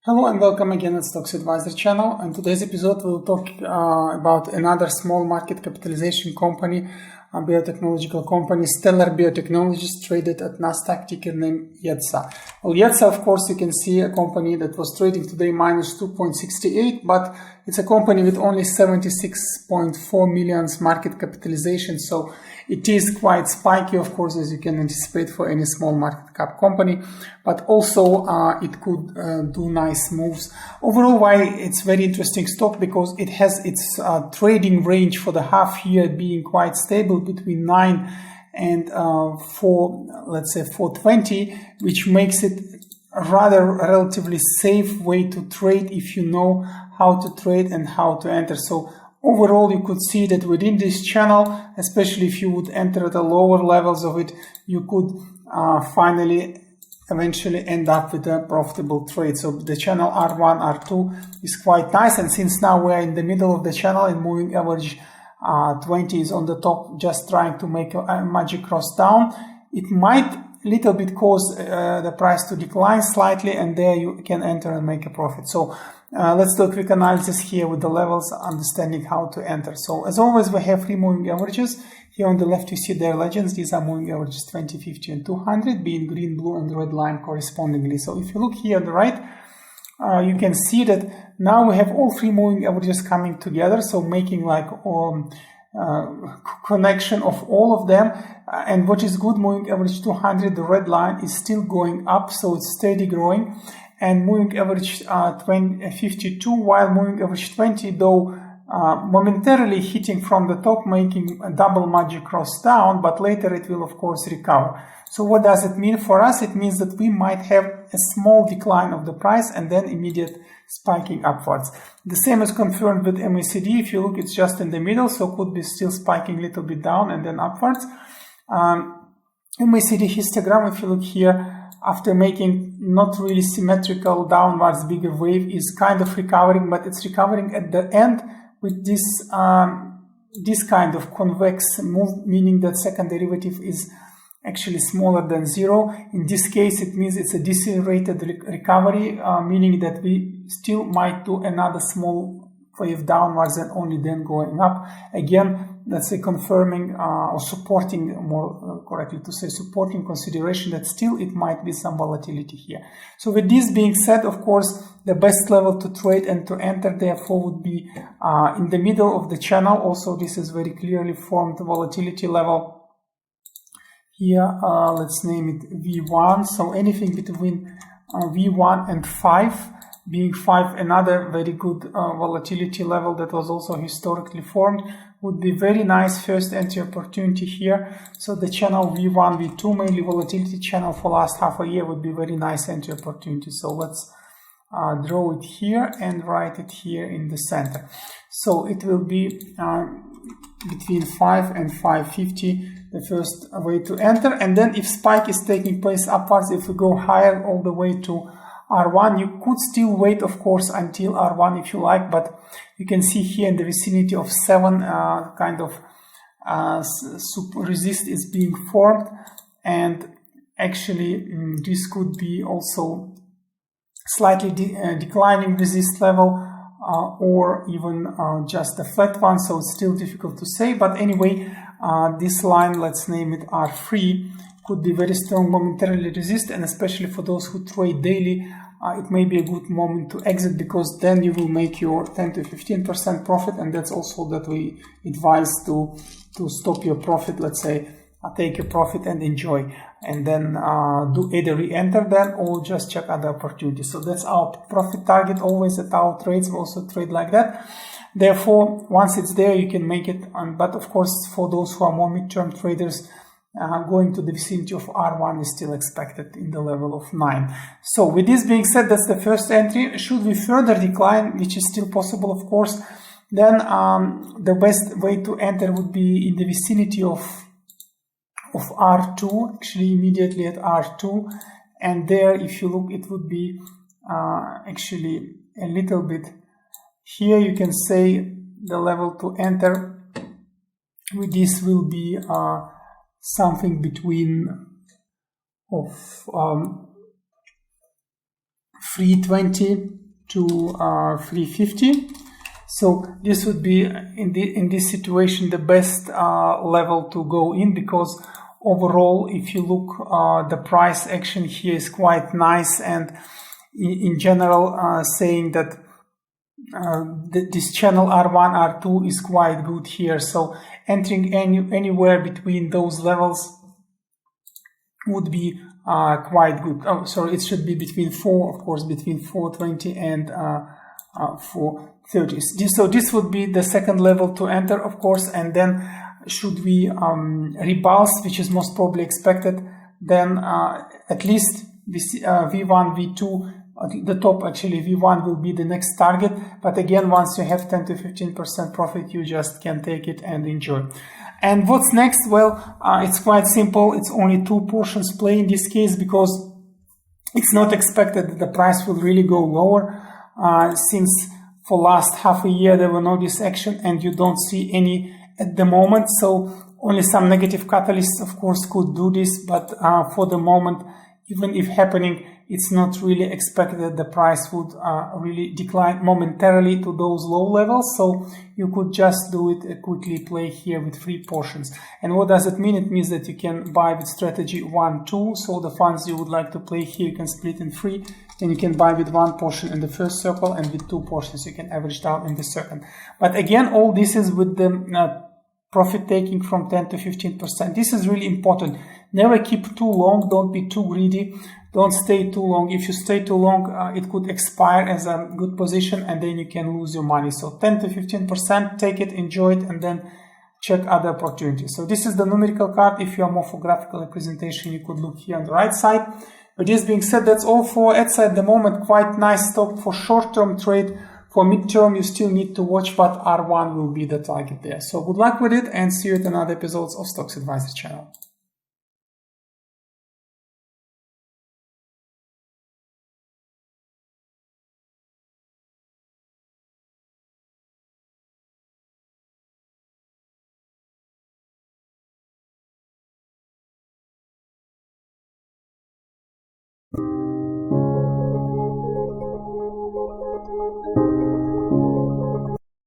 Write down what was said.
Hello and welcome again at Stocks Advisor channel. In today's episode we'll talk about another small market capitalization company, a biotechnological company, Stellar Biotechnologies, traded at Nasdaq, ticker name EDSA. Well, EDSA, of course, you can see a company that was trading today minus 2.68, but it's a company with only 76.4 million market capitalization, so it is quite spiky, of course, as you can anticipate for any small market cap company, but also it could do nice moves. Overall, why it's very interesting stock? Because it has its trading range for the half year being quite stable between 9 and 420, which makes it a rather relatively safe way to trade if you know how to trade and how to enter. So overall, you could see that within this channel, especially if you would enter at the lower levels of it, you could eventually end up with a profitable trade. So the channel R1, R2 is quite nice. And since now we're in the middle of the channel and moving average 20 is on the top, just trying to make a magic cross down, it might little bit cause the price to decline slightly, and there you can enter and make a profit. So let's do a quick analysis here with the levels, understanding how to enter. So as always, we have three moving averages. Here on the left, you see their legends. These are moving averages 20, 50, and 200, being green, blue, and red line correspondingly. So if you look here on the right, you can see that now we have all three moving averages coming together, so making like connection of all of them. And what is good, moving average 200, the red line is still going up, so it's steady growing. And moving average 52, while moving average 20, though momentarily hitting from the top, making a double magic cross down, but later it will of course recover. So what does it mean for us? It means that we might have a small decline of the price and then immediate spiking upwards. The same is confirmed with MACD. If you look, it's just in the middle, so could be still spiking a little bit down and then upwards. MACD histogram, if you look here, after making not really symmetrical downwards bigger wave, is kind of recovering, but it's recovering at the end with this kind of convex move, meaning that second derivative is actually smaller than zero. In this case, it means it's a decelerated recovery, meaning that we still might do another small wave downwards and only then going up. Again, let's say confirming or supporting, more correctly to say, supporting consideration that still it might be some volatility here. So with this being said, of course, the best level to trade and to enter therefore would be in the middle of the channel. Also, this is very clearly formed volatility level. Here, let's name it V1. So anything between V1 and 5, being 5 another very good volatility level that was also historically formed, would be very nice first entry opportunity here. So the channel V1, V2, mainly volatility channel for last half a year, would be very nice entry opportunity. So let's draw it here and write it here in the center. So it will be between 5 and 550, the first way to enter. And then if spike is taking place upwards, if we go higher all the way to R1, you could still wait, of course, until R1 if you like, but you can see here in the vicinity of 7 kind of resist is being formed, and actually this could be also slightly declining resist level or even just a flat one, so it's still difficult to say. But anyway, this line, let's name it R3, could be very strong momentarily resist, and especially for those who trade daily, it may be a good moment to exit, because then you will make your 10 to 15% profit, and that's also that we advise to stop your profit, let's say, take your profit and enjoy, and then do either re-enter then or just check other opportunities. So that's our profit target always at our trades. We also trade like that. Therefore, once it's there, you can make it. But of course, for those who are more mid-term traders, going to the vicinity of R1 is still expected in the level of 9. So with this being said, that's the first entry. Should we further decline, which is still possible, of course, then the best way to enter would be in the vicinity of R2, actually immediately at R2. And there, if you look, it would be actually a little bit here. You can say the level to enter with this will be something between of 320 to 350. So this would be in this situation the best level to go in, because overall, if you look, the price action here is quite nice, and in general, saying that this channel R1, R2 is quite good here. So entering anywhere between those levels would be quite good. Oh, sorry, it should be between 420 and 430. So this would be the second level to enter, of course, and then should we repulse, which is most probably expected, then at least V1, V2, the top actually V1 will be the next target. But again, once you have 10 to 15% profit, you just can take it and enjoy. And what's next? Well, it's quite simple. It's only 2 portions play in this case, because it's not expected that the price will really go lower, since for last half a year there were no this action and you don't see any at the moment. So only some negative catalysts, of course, could do this, but for the moment, even if happening, it's not really expected that the price would really decline momentarily to those low levels. So you could just do it, quickly play here with 3 portions. And what does it mean? It means that you can buy with strategy 1, 2. So the funds you would like to play here, you can split in 3. Then you can buy with 1 portion in the first circle, and with 2 portions you can average down in the second. But again, all this is with the profit taking from 10 to 15%. This is really important. Never keep too long. Don't be too greedy. Don't stay too long. If you stay too long, it could expire as a good position and then you can lose your money. So 10 to 15%, take it, enjoy it, and then check other opportunities. So this is the numerical card. If you are more for graphical representation, you could look here on the right side. With this being said, that's all for EDSA at the moment. Quite nice stock for short-term trade. For mid-term, you still need to watch, but R1 will be the target there. So good luck with it, and see you at another episodes of Stocks Advisor channel.